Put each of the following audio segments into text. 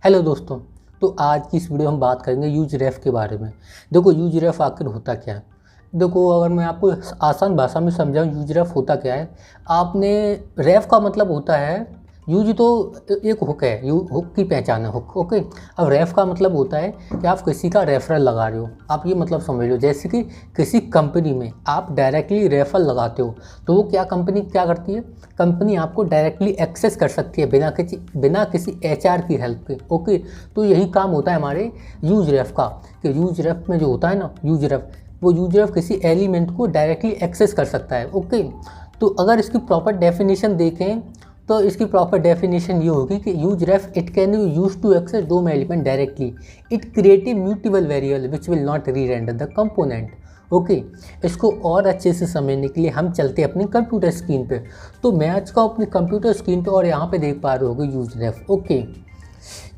Hello दोस्तों। तो आज की इस वीडियो में हम बात करेंगे यूज रेफ के बारे में। देखो यूज रेफ आखिर होता क्या है। देखो अगर मैं आपको आसान भाषा में समझाऊँ यूज रेफ होता क्या है। आपने रेफ का मतलब होता है यूज तो एक हुक है, हुक की पहचान है हुक। ओके। अब रेफ का मतलब होता है कि आप किसी का रेफरल लगा रहे हो। आप ये मतलब समझ लो जैसे कि किसी कंपनी में आप डायरेक्टली रेफरल लगाते हो तो वो कंपनी क्या करती है, कंपनी आपको डायरेक्टली एक्सेस कर सकती है बिना किसी एचआर की हेल्प के। ओके। तो यही काम होता है हमारे यूज रेफ का कि यूज रेफ में जो होता है ना यूज रेफ किसी एलिमेंट को डायरेक्टली एक्सेस कर सकता है। ओके। तो अगर इसकी प्रॉपर डेफिनेशन देखें तो इसकी प्रॉपर डेफिनेशन ये होगी कि use ref it can be use to access DOM element directly. It create a mutable variable which will not re render the component. Okay. इसको और अच्छे से समझने के लिए हम चलते हैं अपनी कंप्यूटर स्क्रीन पे। तो मैं आज का अपनी कंप्यूटर स्क्रीन पे और यहाँ पे देख पा रहे होगे use ref. Okay.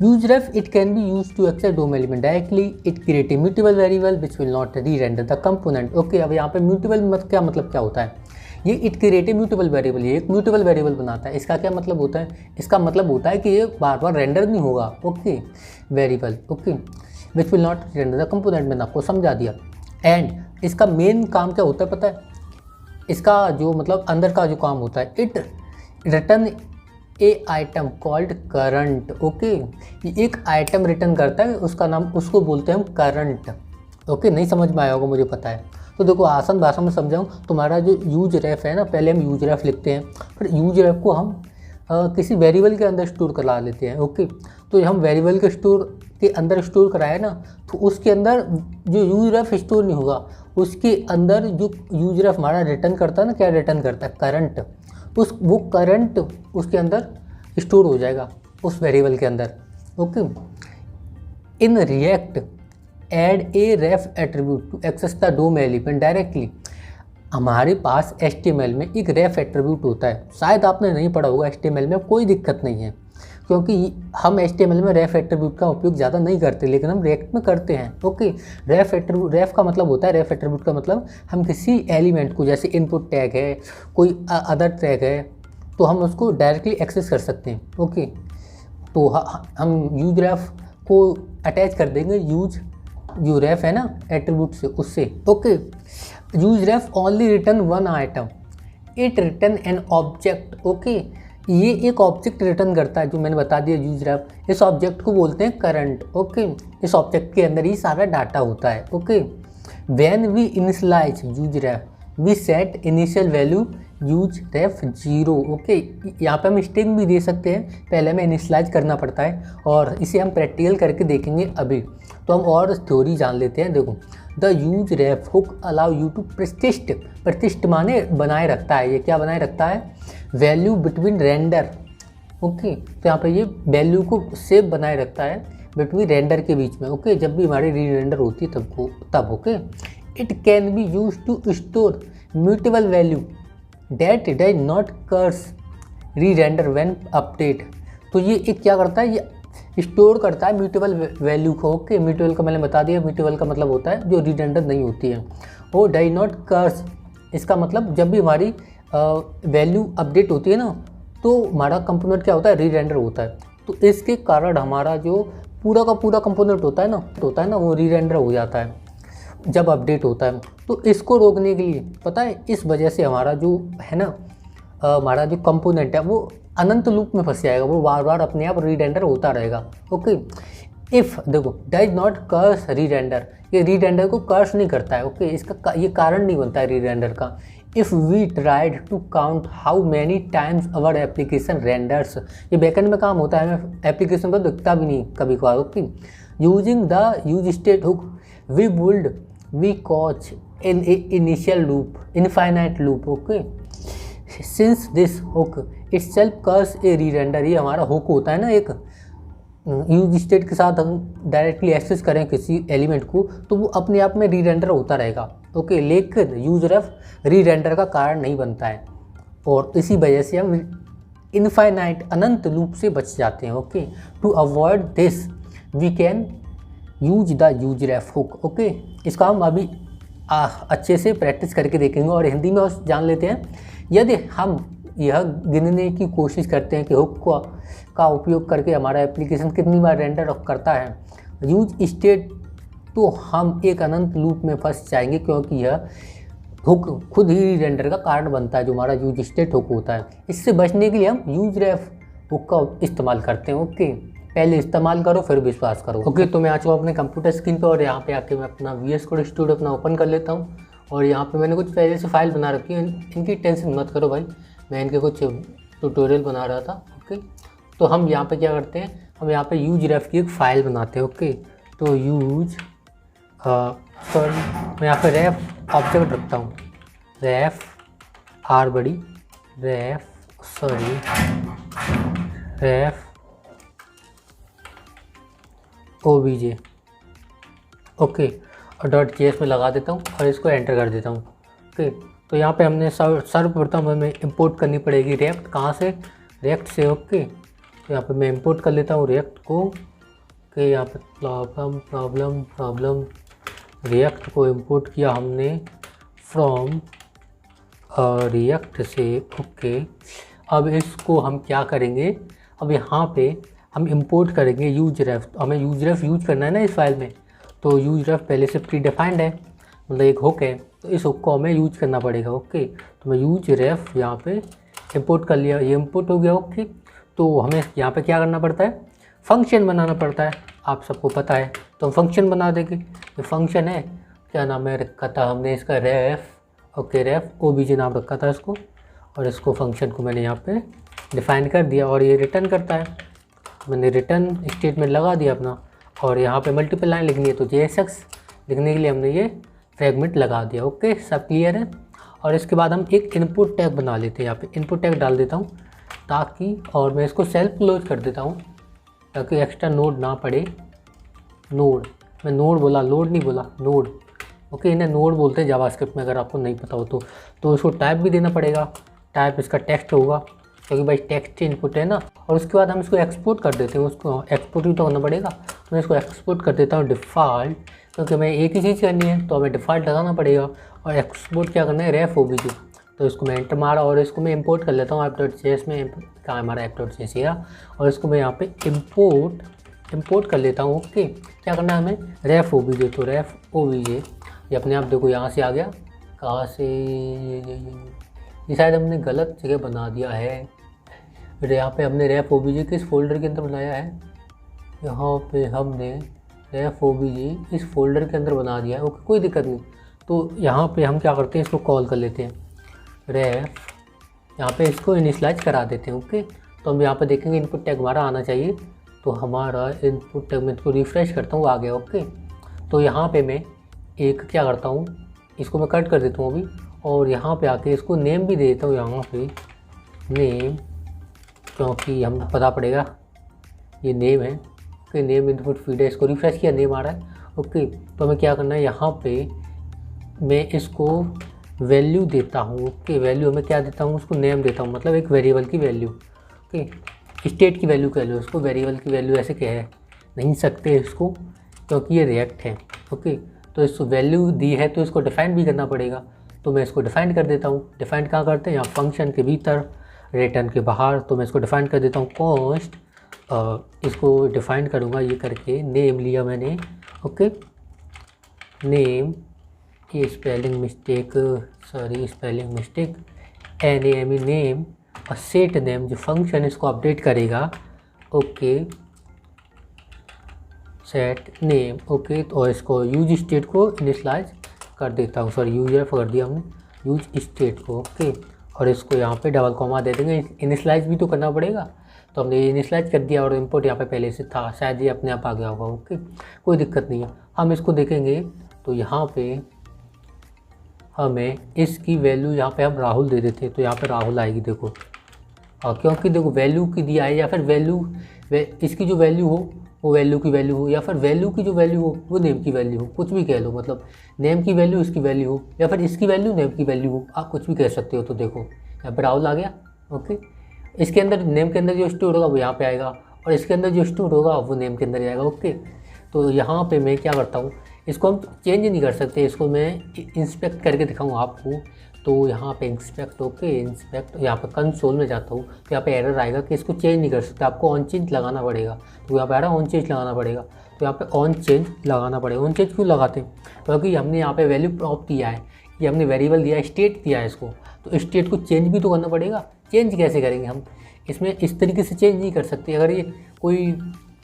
Use ref it can be use to access DOM element directly. It create a mutable variable which will not re render the component. Okay. अब यहाँ पे म्यूटेबल क्या मतलब क्या होता है, ये it create a mutable variable, ये एक म्यूटेबल वेरिएबल बनाता है। इसका क्या मतलब होता है, इसका मतलब होता है कि ये बार बार रेंडर नहीं होगा। Okay. Variable okay which will not render the component, मैंने आपको समझा दिया। एंड इसका मेन काम क्या होता है पता है, इसका जो मतलब अंदर का जो काम होता है, it return A item called current. Okay. ये एक आइटम रिटर्न करता है, उसका नाम उसको बोलते हैं हम करंट। ओके। नहीं समझ में आया होगा मुझे पता है। तो देखो आसान भाषा में समझाऊँ तो हमारा जो यूज रेफ है ना, पहले हम यूज रेफ लिखते हैं, फिर यूज रेफ को हम किसी वेरिएबल के अंदर स्टोर करा लेते हैं। ओके। तो हम वेरिएबल के अंदर स्टोर कराए ना, तो उसके अंदर जो यूज रेफ स्टोर नहीं होगा, उसके अंदर जो यूज रेफ हमारा रिटर्न करता है ना, क्या रिटर्न करता है, करंट। वो करंट उसके अंदर स्टोर हो जाएगा उस वेरिएबल के अंदर। Okay. In React add a ref attribute to access the DOM element directly. हमारे पास HTML में एक रेफ एट्रीब्यूट होता है, शायद आपने नहीं पढ़ा होगा HTML में, कोई दिक्कत नहीं है क्योंकि हम HTML में रेफ एट्रीब्यूट का उपयोग ज़्यादा नहीं करते, लेकिन हम रिएक्ट में करते हैं। ओके। रेफ का मतलब होता है, रेफ एट्रीब्यूट का मतलब हम किसी एलिमेंट को, जैसे इनपुट टैग है, कोई अदर टैग है, तो हम उसको डायरेक्टली एक्सेस कर सकते हैं। ओके। तो हम यूज रेफ को अटैच कर देंगे जो रेफ है ना एट्रीब्यूट से, उससे। Okay. Use ref only return one item, it return an object. Okay. ये एक ऑब्जेक्ट रिटर्न करता है, जो मैंने बता दिया यूज रेफ। इस ऑब्जेक्ट को बोलते हैं करंट। ओके। इस ऑब्जेक्ट के अंदर ही सारा डाटा होता है। Okay. When we initialize use ref we set initial value use ref 0। Okay. यहाँ पे हम स्ट्रिंग भी दे सकते हैं, पहले हमें इनिशियलाइज करना पड़ता है और इसे हम प्रैक्टिकल करके देखेंगे अभी। तो हम और थ्योरी जान लेते हैं। देखो the use ref hook allow you to प्रतिष्ठ माने बनाए रखता है। ये क्या बनाए रखता है, वैल्यू बिटवीन रेंडर। ओके। तो यहाँ पे ये वैल्यू को सेव बनाए रखता है बिटवीन रेंडर के बीच में। ओके। जब भी हमारी री रेंडर होती है तब। Okay. It can be use to store mutable value that does not cause re render when update. तो ये एक क्या करता है, ये स्टोर करता है म्यूटेबल वैल्यू को। ओके। म्यूटेबल का मैंने बता दिया, म्यूटेबल का मतलब होता है जो री रेंडर नहीं होती है। और डज नॉट कर्स, इसका मतलब जब भी हमारी वैल्यू अपडेट होती है ना, तो हमारा कंपोनेंट क्या होता है, री रेंडर होता है। तो इसके कारण हमारा जो पूरा का पूरा कंपोनेंट होता है ना वो री रेंडर हो जाता है जब अपडेट होता है। तो इसको रोकने के लिए पता है, इस वजह से हमारा जो है ना हमारा जो कंपोनेंट है वो अनंत लूप में फंस जाएगा, वो बार बार अपने आप री रेंडर होता रहेगा। ओके। इफ़ देखो does not cause re render, ये री रेंडर को कर्स नहीं करता है। ओके। इसका ये कारण नहीं बनता है री रेंडर का। If we tried to count how many times our application renders, ये बैकएंड में काम होता है, हमें एप्लीकेशन पर दिखता भी नहीं कभी कभार। Okay. Using the use state hook we caught in initial loop infinite loop. Okay. Since this hook itself cause a re render, ये हमारा हुक होता है ना, एक यूज स्टेट के साथ हम डायरेक्टली एक्सेस करें किसी एलिमेंट को तो वो अपने आप में री रेंडर होता रहेगा। ओके। लेकिन यूज रेफ री रेंडर का कारण नहीं बनता है और इसी वजह से हम इनफाइनाइट अनंत लूप से बच जाते हैं। Okay. To avoid this we can use the use ref hook. Okay. इसका हम अभी अच्छे से प्रैक्टिस करके देखेंगे और हिंदी में जान लेते हैं। यदि हम यह गिनने की कोशिश करते हैं कि हुक का उपयोग करके हमारा एप्लीकेशन कितनी बार रेंडर करता है। यूज स्टेट तो हम एक अनंत लूप में फंस जाएंगे, क्योंकि यह हुक खुद ही रेंडर का कारण बनता है, जो हमारा यूज स्टेट हुक होता है। इससे बचने के लिए हम यूज रेफ हुक का इस्तेमाल करते हैं। ओके, पहले इस्तेमाल करो फिर विश्वास करो। ओके, तो मैं आ चुका हूँ अपने कंप्यूटर स्क्रीन पर और यहाँ पे आके मैं अपना VS कोड स्टूडियो अपना ओपन कर लेता हूँ। और यहाँ पे मैंने कुछ पहले से फाइल बना रखी है, इनकी टेंशन मत करो भाई, मैं इनके कुछ ट्यूटोरियल बना रहा था। ओके, तो हम यहाँ पे क्या करते हैं, हम यहाँ पे यूज रेफ की एक फ़ाइल बनाते हैं। ओके, तो यूज मैं यहाँ पे रेफ ऑब्जेक्ट रखता हूँ, रेफ आर बड़ी रेफ OBJ। ओके, और .js में लगा देता हूँ और इसको एंटर कर देता हूँ। ओके, तो यहाँ पे हमने सर्वप्रथम हमें इंपोर्ट करनी पड़ेगी रिएक्ट, कहाँ से, रिएक्ट से। ओके, तो यहाँ पे मैं इंपोर्ट कर लेता हूँ रिएक्ट को। ओके, यहाँ पे प्रॉब्लम रिएक्ट को इंपोर्ट किया हमने फ्रॉम रिएक्ट से। ओके, अब इसको हम क्या करेंगे, अब यहाँ पे हम इंपोर्ट करेंगे यूज रेफ। हमें यूज रेफ यूज करना है ना इस फाइल में, तो यूज रेफ पहले से प्री डिफाइंड है, मतलब एक हुक है, तो इस हुक को हमें यूज करना पड़ेगा। ओके, तो मैं यूज रेफ यहाँ पे इंपोर्ट कर लिया, ये इंपोर्ट हो गया। ओके, तो हमें यहाँ पे क्या करना पड़ता है, फंक्शन बनाना पड़ता है, आप सबको पता है, तो हम फंक्शन बना देंगे। ये फंक्शन है, क्या नाम है रखा था हमने इसका, रेफ। ओके, रेफ OBJ नाम रखा था इसको, और इसको फंक्शन को मैंने यहाँ पे डिफ़ाइन कर दिया और ये रिटर्न करता है। मैंने रिटर्न स्टेटमेंट लगा दिया अपना, और यहाँ पे मल्टीपल लाइन लिखनी है तो JSX लिखने के लिए हमने ये फ्रेगमेंट लगा दिया। ओके, सब क्लियर है। और इसके बाद हम एक इनपुट टैग बना लेते हैं, यहाँ पे इनपुट टैग डाल देता हूँ ताकि, और मैं इसको सेल्फ क्लोज कर देता हूँ ताकि एक्स्ट्रा नोड ना पड़े। नोड, मैं नोड बोला, लोड नहीं बोला, नोड। ओके, इन्हें नोड बोलते हैं जावास्क्रिप्ट में, अगर आपको नहीं पता हो तो इसको टाइप भी देना पड़ेगा, टाइप इसका टेक्स्ट होगा क्योंकि भाई टेक्स्ट इनपुट है ना। और उसके बाद हम इसको एक्सपोर्ट कर देते हैं, उसको एक्सपोर्ट भी तो करना पड़ेगा, तो मैं इसको एक्सपोर्ट कर देता हूँ डिफ़ॉल्ट, क्योंकि मैं एक ही चीज़ करनी है तो हमें डिफ़ॉल्ट लगाना पड़ेगा। और एक्सपोर्ट क्या करना है, रेफ OBJ, तो इसको मैं एंटर मारा और इसको मैं इंपोर्ट कर लेता हूँ app.js में। कहाँ हमारा app.js है, और इसको मैं यहाँ पे इंपोर्ट कर लेता हूँ। ओके, क्या करना है हमें, रेफ OBJ, तो रेफ OBJ ये अपने आप देखो यहाँ से आ गया, कहाँ से, ये शायद हमने गलत जगह बना दिया है। फिर यहाँ पे हमने रेफ OBJ किस फोल्डर के अंदर बनाया है, यहाँ पे हमने रेफ OBJ इस फोल्डर के अंदर बना दिया है। ओके, कोई दिक्कत नहीं। तो यहाँ पे हम क्या करते हैं, इसको कॉल कर लेते हैं रेफ, यहाँ पे इसको इनिशियलाइज करा देते हैं। ओके, तो हम यहाँ पे देखेंगे इनपुट टैग हमारा आना चाहिए, तो हमारा इनपुट टैग में इसको रिफ्रेश करता हूँ, आ गया। ओके, तो यहाँ पे मैं एक क्या करता हूँ, इसको मैं कट कर देता हूँ अभी, और यहाँ पे आके इसको नेम भी दे देता हूँ, यहाँ पे नेम, क्योंकि हम पता पड़ेगा ये नेम है। ओके, नेम इनपुट फीड है, इसको रिफ्रेश किया, नेम आ रहा है। ओके, तो हमें क्या करना है, यहाँ पे मैं इसको वैल्यू देता हूँ। ओके, वैल्यू में क्या देता हूँ, उसको नेम देता हूँ, मतलब एक वेरिएबल की वैल्यू। ओके, स्टेट की वैल्यू कह लो इसको, वेरिएबल की वैल्यू ऐसे कह नहीं सकते इसको, क्योंकि ये रिएक्ट है। ओके, तो इसको वैल्यू दी है तो इसको डिफाइन भी करना पड़ेगा, तो मैं इसको डिफाइन कर देता हूँ। डिफाइन कहाँ करते हैं, यहाँ फंक्शन के भीतर, रिटर्न के बाहर, तो मैं इसको डिफाइन कर देता हूँ कॉस्ट, इसको डिफाइन करूँगा ये करके, नेम लिया मैंने। ओके, नेम, ये spelling mistake, sorry spelling mistake, NAME name, और सेट नेम जो फंक्शन इसको अपडेट करेगा। Okay, set name. ओके, तो इसको यूज स्टेट को इनिशियलाइज कर देता हूँ, सॉरी यूज रेफ कर दिया हमने, यूज स्टेट को। ओके, और इसको यहाँ पे डबल कॉमा दे देंगे, इनिशियलाइज भी तो करना पड़ेगा, तो हमने ये इनिशियलाइज कर दिया, और इंपोर्ट यहाँ पे पहले से था, शायद ये अपने आप आ गया होगा। ओके, कोई दिक्कत नहीं है। हम इसको देखेंगे तो यहाँ पे हमें इसकी वैल्यू, यहाँ पे हम राहुल दे देते हैं, तो यहाँ पे राहुल आएगी देखो, क्योंकि देखो वैल्यू की दिया है, या फिर इसकी जो वैल्यू हो वो वैल्यू की वैल्यू हो, या फिर वैल्यू की जो वैल्यू हो वो नेम की वैल्यू हो, कुछ भी कह लो, मतलब नेम की वैल्यू इसकी वैल्यू हो, या फिर इसकी वैल्यू नेम की वैल्यू हो, आप कुछ भी कह सकते हो। तो देखो यहाँ पर राहुल आ गया। ओके, इसके अंदर नेम के अंदर जो स्टोर होगा वो यहाँ पे आएगा, और इसके अंदर जो स्टोर होगा वो नेम के अंदर जाएगा। ओके, तो यहाँ पे मैं क्या करता हूँ, इसको हम चेंज नहीं कर सकते, इसको मैं इंस्पेक्ट करके दिखाऊँ आपको, तो यहाँ पे इंस्पेक्ट, ओके इंस्पेक्ट, यहाँ पे कंसोल में जाता हूँ तो यहाँ पे एरर आएगा कि इसको चेंज नहीं कर सकते, आपको ऑन चेंज लगाना पड़ेगा। तो यहाँ पे आ रहा है ऑन चेंज लगाना पड़ेगा, तो यहाँ पे ऑन चेंज लगाना पड़ेगा। ऑन चेंज क्यों लगाते हैं? क्योंकि हमने यहाँ पे वैल्यू प्रॉप किया है, ये हमने वेरिएबल दिया है, स्टेट दिया है इसको, तो स्टेट को चेंज भी तो करना पड़ेगा। चेंज कैसे करेंगे हम? इसमें इस तरीके से चेंज नहीं कर सकते। अगर ये कोई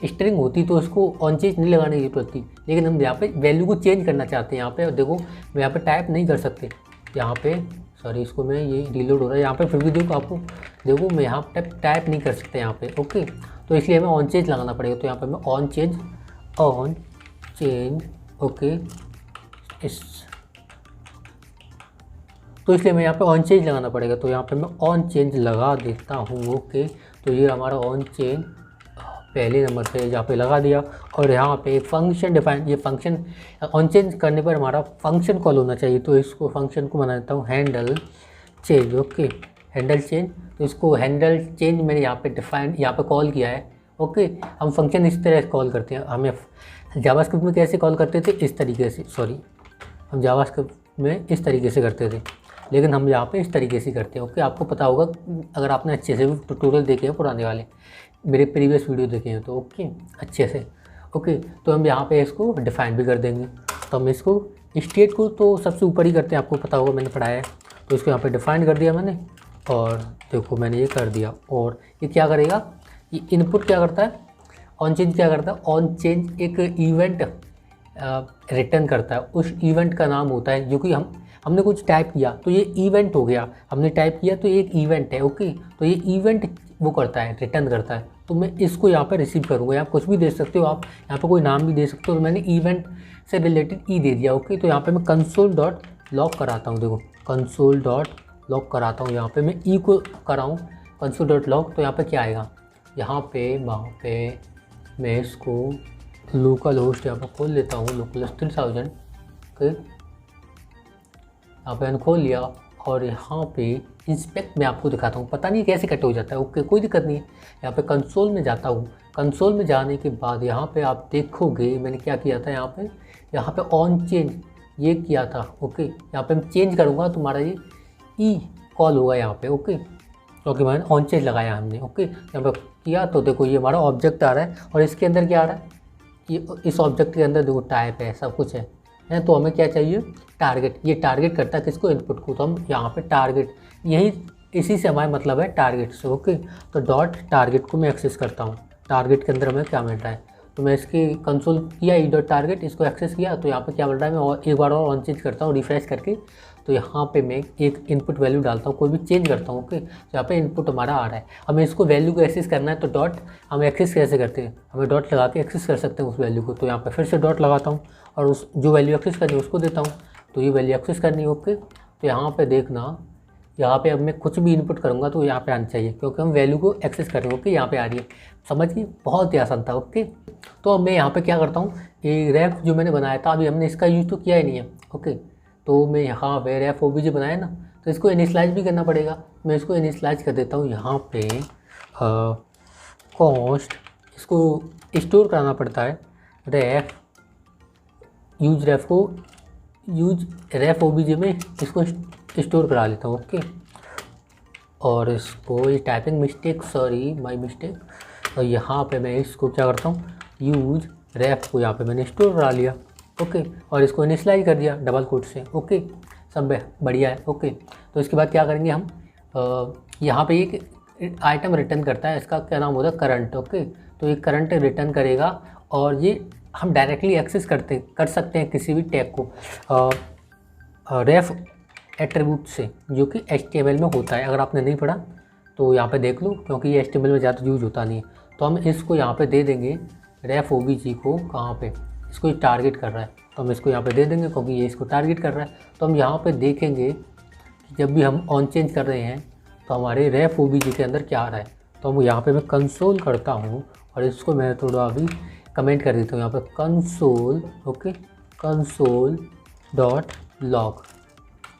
स्ट्रिंग होती तो उसको ऑन चेंज नहीं लगाने की जरूरत थी, लेकिन हम यहाँ पे वैल्यू को चेंज करना चाहते हैं। यहाँ पे देखो मैं यहाँ पे टाइप नहीं कर सकते, यहाँ पे सॉरी इसको मैं ये रीलोड हो रहा है यहाँ पे, फिर भी देखो आपको देखो मैं यहाँ पे टाइप नहीं कर सकते यहाँ पे, ओके। तो इसलिए हमें ऑन चेंज लगाना पड़ेगा। तो यहाँ पे मैं ऑन चेंज ओके इस, तो इसलिए मैं यहाँ पे ऑन चेंज लगाना पड़ेगा। तो यहाँ पे मैं ऑन चेंज लगा देता हूँ, ओके। तो ये हमारा ऑन चेंज पहले नंबर पे यहाँ पे लगा दिया, और यहाँ पे एक फंक्शन डिफाइन, ये फंक्शन ऑन चेंज करने पर हमारा फंक्शन कॉल होना चाहिए। तो इसको फंक्शन को बना देता हूँ handle change, okay handle change. तो इसको हैंडल चेंज मैंने यहाँ पे डिफाइन, यहाँ पे कॉल किया है, ओके। हम फंक्शन इस तरह कॉल करते हैं, हमें जावास्क्रिप्ट में कैसे कॉल करते थे? इस तरीके से, सॉरी हम जावास्क्रिप्ट में इस तरीके से करते थे, लेकिन हम यहाँ पे इस तरीके से करते हैं, ओके। आपको पता होगा अगर आपने अच्छे से ट्यूटोरियल देखे हैं पुराने वाले, मेरे प्रीवियस वीडियो देखे हैं तो, ओके अच्छे से, ओके। तो हम यहाँ पे इसको डिफ़ाइन भी कर देंगे। तो हम इसको स्टेट को तो सबसे ऊपर ही करते हैं, आपको पता होगा मैंने पढ़ाया है। तो इसको यहाँ पे डिफ़ाइन कर दिया मैंने, और देखो मैंने ये कर दिया। और ये क्या करेगा? ये इनपुट क्या करता है? ऑन चेंज क्या करता है? ऑन चेंज एक इवेंट रिटर्न करता है। उस इवेंट का नाम होता है, जो कि हमने कुछ टाइप किया तो ये इवेंट हो गया, हमने टाइप किया तो ये एक इवेंट है, ओके। तो ये इवेंट वो करता है, रिटर्न करता है। तो मैं इसको यहाँ पे रिसीव करूँगा, या आप कुछ भी दे सकते हो, आप यहाँ पे कोई नाम भी दे सकते हो। तो मैंने इवेंट से रिलेटेड ई दे दिया, ओके। तो यहाँ पे मैं कंसोल डॉट लॉग कराता हूँ, देखो कंसोल डॉट लॉग कराता हूँ, यहाँ पे मैं ई को कराऊँ कंसोल डॉट लॉग। तो यहाँ पे क्या आएगा? यहाँ पे वहाँ पे मैं इसको लोकल होस्ट यहाँ पर खोल लेता हूँ, लोकल 3000, ओके। यहाँ पे मैंने खोल लिया, और यहाँ पे इंस्पेक्ट मैं आपको दिखाता हूँ, पता नहीं कैसे कट हो जाता है, ओके कोई दिक्कत नहीं है। यहाँ पे कंसोल में जाता हूँ, कंसोल में जाने के बाद यहाँ पे आप देखोगे मैंने क्या किया था, यहाँ पे ऑन चेंज ये किया था, ओके। यहाँ पे मैं चेंज करूँगा तो हमारा ये ई कॉल होगा यहाँ पे, ओके, क्योंकि मैंने ऑन चेंज लगाया हमने, ओके। यहाँ पे किया तो देखो ये हमारा ऑब्जेक्ट आ रहा है, और इसके अंदर क्या आ रहा है? ये इस ऑब्जेक्ट के अंदर देखो टाइप है, सब कुछ है। तो हमें क्या चाहिए? टारगेट। ये टारगेट करता है किसको? इनपुट को। तो हम यहाँ पे टारगेट, यही इसी से हमारा मतलब है टारगेट से, ओके। तो डॉट टारगेट को मैं एक्सेस करता हूँ, टारगेट के अंदर हमें क्या मिल रहा है। तो मैं इसकी कंसोल किया ई डॉट टारगेट, इसको एक्सेस किया, तो यहाँ पे क्या मिल रहा है, मैं और एक बार और ऑन चेंज करता हूँ रिफ्रेश करके। तो यहाँ पे मैं एक इनपुट वैल्यू डालता हूँ, कोई भी चेंज करता हूँ, ओके। तो यहाँ पे इनपुट हमारा आ रहा है। हमें इसको वैल्यू को एक्सेस करना है, तो डॉट हम एक्सेस कैसे करते हैं? हमें डॉट लगा के एक्सेस कर सकते हैं उस वैल्यू को। तो यहाँ पे फिर से डॉट लगाता हूँ, और उस जो वैल्यू एक्सेस करनी है उसको देता हूँ। तो ये वैल्यू एक्सेस करनी है, ओके। तो यहाँ पे देखना, यहाँ पे अब मैं कुछ भी इनपुट करूँगा तो यहाँ पे आना चाहिए, क्योंकि हम वैल्यू को एक्सेस कर रहे हैं, ओके। यहाँ पे आ रही है, समझ गए? बहुत ही आसान था, ओके। तो अब मैं यहाँ पे क्या करता हूँ, ये रैप जो मैंने बनाया था, अभी हमने इसका यूज़ तो किया ही नहीं है, ओके। तो मैं यहाँ पे रैप ओबीजे बनाया ना, तो इसको इनिशियलाइज भी करना पड़ेगा। मैं इसको इनिशियलाइज कर देता हूँ यहाँ पे कॉस्ट, इसको स्टोर कराना पड़ता है, रैप यूज रैप को यूज रैप ओबीजे में इसको स्टोर करा लेता हूँ, ओके। और इसको ये typing mistake, sorry my mistake. और यहाँ पे मैं इसको क्या करता हूँ, यूज रैप को यहाँ पे मैंने स्टोर करा लिया, ओके। और इसको इनिशियलाइज कर दिया डबल कोट से, ओके। सब बढ़िया है, ओके। तो इसके बाद क्या करेंगे हम, यहाँ पे एक आइटम रिटर्न करता है, इसका क्या नाम होता है? Current, okay. तो ये करंट रिटर्न करेगा, और ये हम डायरेक्टली एक्सेस कर सकते हैं किसी भी टैग को रेफ एट्रीब्यूट से, जो कि HTML में होता है। अगर आपने नहीं पढ़ा तो यहाँ पे देख लो, क्योंकि ये HTML में ज़्यादा यूज होता नहीं है। तो हम इसको यहाँ पे दे देंगे रेफ ओबीजे को, कहाँ पे? इसको ये टारगेट कर रहा है, तो हम इसको यहाँ पे दे देंगे, क्योंकि ये इसको टारगेट कर रहा है। तो हम यहाँ पे देखेंगे कि जब भी हम ऑन चेंज कर रहे हैं तो हमारे रेफ ओबीजे के अंदर क्या आ रहा है। तो हम यहाँ पे मैं कंसोल करता हूँ, और इसको मैं थोड़ा अभी कमेंट कर देता हूँ यहाँ पे, console, okay, console dot log,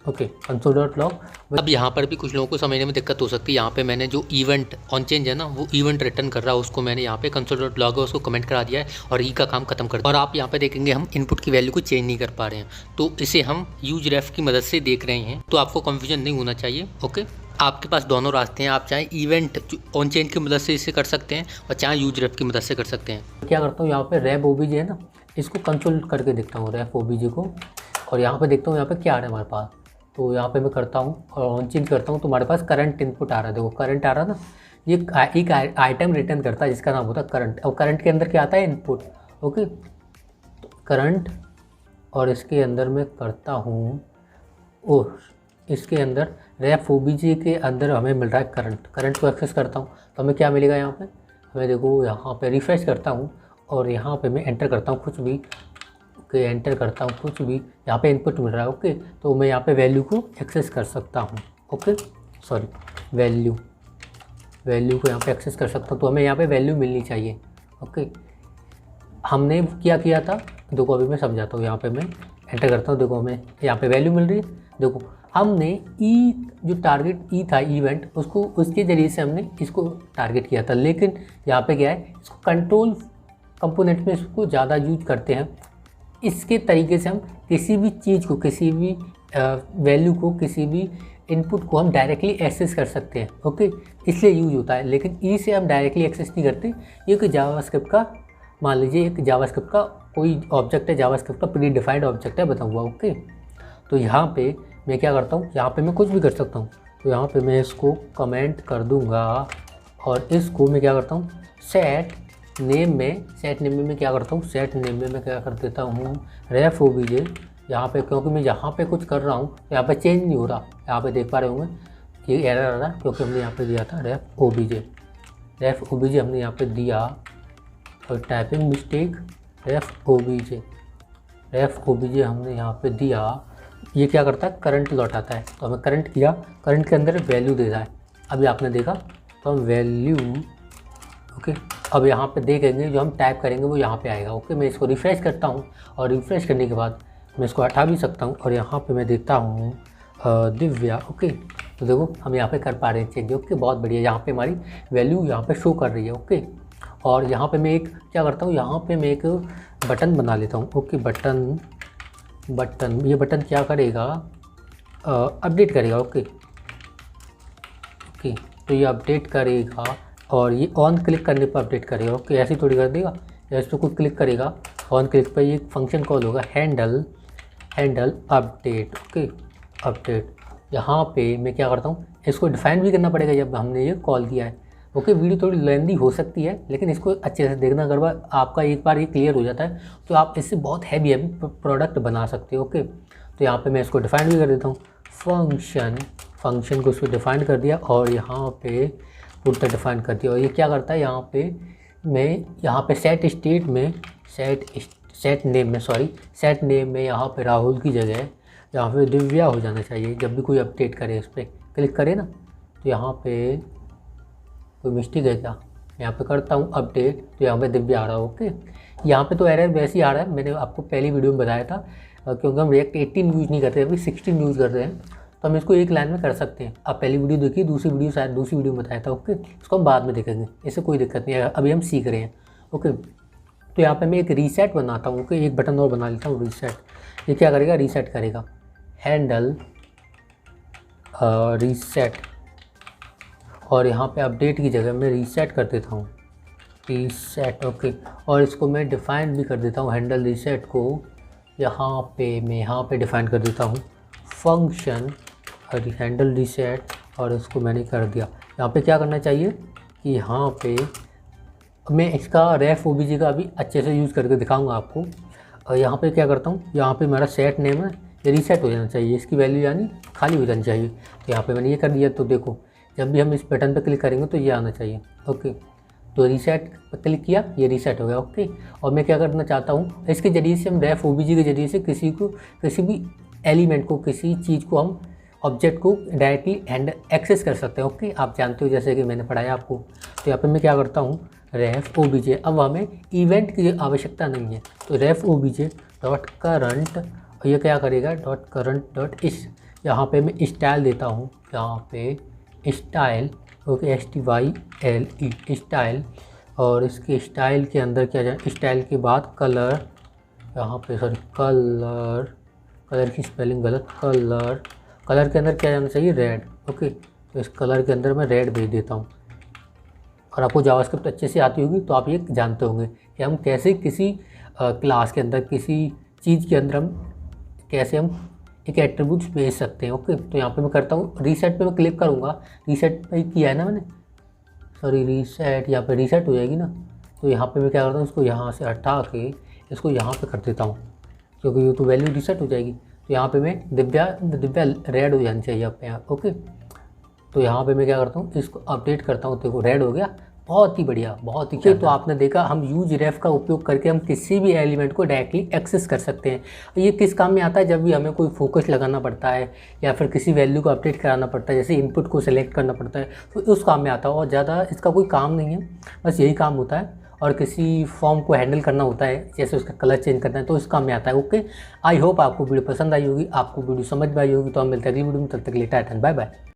okay, console dot log. अब यहाँ पर भी कुछ लोगों को समझने में दिक्कत हो सकती है। यहाँ पे मैंने जो इवेंट ऑन चेंज है ना, वो इवेंट रिटर्न कर रहा है, उसको मैंने यहाँ पे कंसोल डॉट लॉग है उसको कमेंट करा दिया है और ई का काम खत्म कर दिया। और आप यहाँ पे देखेंगे हम इनपुट की वैल्यू को चेंज नहीं कर पा रहे हैं, तो इसे हम यूज रेफ की मदद से देख रहे हैं। तो आपको कन्फ्यूजन नहीं होना चाहिए। ओके, आपके पास दोनों रास्ते हैं, आप चाहे इवेंट ऑन चेंज की मदद से इसे कर सकते हैं और चाहे यूज रेफ की मदद से कर सकते हैं। क्या करता हूँ, यहाँ पे रैप ओबीजे है ना, इसको कंसोल करके देखता हूँ रैप ओबीजे को, और यहाँ पे देखता हूँ यहाँ पे क्या आ रहा है हमारे पास। तो यहाँ पे मैं करता हूँ और ऑन चेंज करता हूँ तो हमारे पास करंट इनपुट आ रहा है। देखो करंट आ रहा है ना, ये एक आइटम रिटर्न करता है जिसका नाम होता है करंट, और करंट के अंदर क्या आता है, इनपुट। ओके, तो करंट, और इसके अंदर मैं करता हूँ ओह, इसके अंदर रैप ओबीजे के अंदर हमें मिल रहा है करंट। करंट को एक्सेस करता हूँ तो हमें क्या मिलेगा यहाँ पे, हमें देखो यहाँ पे रिफ्रेश करता हूँ और यहाँ पे मैं एंटर करता हूँ कुछ भी। ओके, एंटर करता हूँ कुछ भी, यहाँ पे इनपुट मिल रहा है। ओके, तो मैं यहाँ पे वैल्यू को एक्सेस कर सकता हूँ। ओके, सॉरी, वैल्यू को यहाँ पे एक्सेस कर सकता हूँ, तो हमें यहाँ पे वैल्यू मिलनी चाहिए। ओके, हमने क्या किया था, देखो अभी मैं समझाता हूँ। यहाँ पे मैं एंटर करता हूँ, देखो हमें यहाँ पे वैल्यू मिल रही है। देखो हमने ई जो टारगेट ई था इवेंट, उसको उसके ज़रिए से हमने इसको टारगेट किया था, लेकिन यहाँ पे क्या है, इसको कंट्रोल कंपोनेंट में इसको ज़्यादा यूज करते हैं। इसके तरीके से हम किसी भी चीज़ को, किसी भी वैल्यू को, किसी भी इनपुट को हम डायरेक्टली एक्सेस कर सकते हैं। ओके, इसलिए यूज होता है, लेकिन ई से हम डायरेक्टली एक्सेस नहीं करते। ये कि जावास्क्रिप्ट का, मान लीजिए एक जावास्क्रिप्ट का कोई ऑब्जेक्ट है, जावास्क्रिप्ट का प्री डिफाइंड ऑब्जेक्ट है बता हुआ। ओके, तो यहाँ पे मैं क्या करता हूँ, यहाँ पे मैं कुछ भी कर सकता हूँ। तो यहाँ पे मैं इसको कमेंट कर दूँगा और इसको मैं क्या करता हूँ, सेट नेम में मैं क्या करता हूँ, सेट नेम में मैं क्या कर देता हूँ, रेफ ओबीजे। यहाँ पे क्योंकि मैं यहाँ पे कुछ कर रहा हूँ, यहाँ पे चेंज नहीं हो रहा, यहाँ पे देख पा रहे होंगे ये एरर आ रहा है क्योंकि हमने यहाँ पे दिया था रेफ ओबीजे हमने यहाँ पे दिया, और टाइपिंग मिस्टेक, रेफ ओबीजे हमने यहाँ पे दिया। ये क्या करता है, करंट लौटाता है। तो हमें करंट किया, करंट के अंदर वैल्यू दे रहा है। अभी आपने देखा तो हम वैल्यू, ओके, अब यहाँ पे देखेंगे जो हम टाइप करेंगे वो यहाँ पे आएगा। ओके, मैं इसको रिफ़्रेश करता हूँ और रिफ़्रेश करने के बाद मैं इसको हटा भी सकता हूँ और यहाँ पे मैं देता हूँ दिव्या। ओके, तो देखो हम यहाँ पे कर पा रहे हैं चेक। ओके, बहुत बढ़िया, यहाँ पे हमारी वैल्यू यहाँ पे शो कर रही है। ओके, और यहाँ पे मैं एक क्या करता हूँ, यहाँ पे मैं एक बटन बना लेता हूँ। ओके, बटन ये बटन क्या करेगा, अपडेट करेगा। ओके, तो ये अपडेट करेगा और ये ऑन क्लिक करने पर अपडेट करेगा। ओके, ऐसे थोड़ी कर देगा, जैसे तो कुछ क्लिक करेगा, ऑन क्लिक पर ये फंक्शन कॉल होगा, हैंडल अपडेट। ओके, अपडेट, यहाँ पे मैं क्या करता हूँ, इसको डिफाइन भी करना पड़ेगा जब हमने ये कॉल किया है। ओके, वीडियो थोड़ी लेंदी हो सकती है, लेकिन इसको अच्छे से देखना, अगर आपका एक बार ये क्लियर हो जाता है तो आप इससे बहुत हैवी प्रोडक्ट बना सकते हो। ओके, तो यहाँ पे मैं इसको डिफाइन भी कर देता हूँ, फंक्शन को इसको डिफाइन कर दिया और यहाँ पे पुट डिफाइन कर दिया। और ये क्या करता है, यहाँ पे मैं यहाँ पे सेट स्टेट में सेट नेम में यहाँ पे राहुल की जगह यहाँ पे दिव्या हो जाना चाहिए। जब भी कोई अपडेट करे इस पर क्लिक करे ना, तो यहाँ पे कोई मिस्टेक है क्या, यहाँ पे करता हूँ अपडेट, तो यहाँ पे दिव्या आ रहा है। ओके, यहाँ पे तो एरर वैसे ही आ रहा है, मैंने आपको पहली वीडियो में बताया था, क्योंकि हम रिएक्ट 18 यूज़ नहीं करते, अभी 16 यूज़ कर रहे हैं, तो हम इसको एक लाइन में कर सकते हैं। आप पहली वीडियो देखिए, दूसरी वीडियो शायद दूसरी वीडियो में बताया था। ओके, इसको हम बाद में देखेंगे, इससे कोई दिक्कत नहीं है, अभी हम सीख रहे हैं। ओके, तो यहाँ पे मैं एक रीसेट बनाता हूँ। ओके, एक बटन और बना लेता हूँ, रीसेट। ये क्या करेगा, रीसेट करेगा, हैंडल रीसेट, और यहाँ पे अपडेट की जगह मैं रीसेट कर देता हूँ, रीसेट। ओके, और इसको मैं डिफ़ाइन भी कर देता हूँ, हैंडल रीसेट को यहाँ पे मैं यहाँ पे डिफ़ाइन कर देता हूँ फंक्शन हैंडल रीसेट, और इसको मैंने कर दिया। यहाँ पे क्या करना चाहिए कि यहाँ पे मैं इसका रेफ ओबीजे का अभी अच्छे से यूज़ करके दिखाऊंगा आपको। और यहाँ पे क्या करता हूँ, यहाँ पे मेरा सेट नेम है, ये रीसेट हो जाना चाहिए, इसकी वैल्यू यानी खाली हो जानी चाहिए। तो यहाँ पे मैंने ये कर दिया, तो देखो जब भी हम इस बटन पर क्लिक करेंगे तो ये आना चाहिए। ओके, तो रीसेट पर क्लिक किया, ये रीसेट हो गया। ओके, और मैं क्या करना चाहता हूँ, इसके ज़रिए से हम रेफ ओबीजे के ज़रिए से किसी भी एलिमेंट को, किसी चीज़ को, हम ऑब्जेक्ट को डायरेक्टली एक्सेस कर सकते हैं। ओके, आप जानते हो जैसे कि मैंने पढ़ाया आपको। तो यहाँ पे मैं क्या करता हूँ, रेफ ओबीजे, अब हमें इवेंट की आवश्यकता नहीं है, तो रेफ ओबीजे डॉट करंट, और ये क्या करेगा, डॉट करंट डॉट इस, यहाँ पे मैं स्टाइल देता हूँ, यहाँ पे स्टाइल, ओके, STYLE स्टाइल। और इसके स्टाइल के अंदर क्या जाए, स्टाइल के बाद कलर, यहाँ पे सॉरी कलर की स्पेलिंग गलत, कलर के अंदर क्या जाना चाहिए, रेड, ओके। तो इस कलर के अंदर मैं रेड भेज देता हूँ। और आपको जावास्क्रिप्ट अच्छे से आती होगी तो आप ये जानते होंगे कि हम कैसे किसी क्लास के अंदर, किसी चीज़ के अंदर हम कैसे हम एक एट्रीब्यूट्स भेज सकते हैं, ओके। तो यहाँ पे मैं करता हूँ रीसेट पे मैं क्लिक करूँगा, रीसेट पे किया है ना मैंने, सॉरी रीसेट, यहाँ पे रीसेट हो जाएगी ना। तो यहाँ पे मैं क्या करता हूँ, इसको यहाँ से हटा के इसको यहाँ पे कर देता हूँ, क्योंकि ये तो वैल्यू रीसेट हो जाएगी। तो यहाँ पे मैं दिव्या रेड हो जानी चाहिए आप यहाँ, ओके। तो यहाँ पे मैं क्या करता हूँ, इसको अपडेट करता हूँ, देखो रेड हो गया, बहुत ही बढ़िया, बहुत ही अच्छा। तो आपने देखा हम यूज रेफ का उपयोग करके हम किसी भी एलिमेंट को डायरेक्टली एक्सेस कर सकते हैं। ये किस काम में आता है, जब भी हमें कोई फोकस लगाना पड़ता है या फिर किसी वैल्यू को अपडेट कराना पड़ता है, जैसे इनपुट को सिलेक्ट करना पड़ता है, तो उस काम में आता है। और ज़्यादा इसका कोई काम नहीं है, बस यही काम होता है। और किसी फॉर्म को हैंडल करना होता है, जैसे उसका कलर चेंज करना है, तो इस काम में आता है, ओके। आई होप आपको वीडियो पसंद आई होगी, आपको वीडियो समझ में आई होगी। तो हम मिलते हैं अगली वीडियो में, तब तक के लिए टाटा, बाय बाय।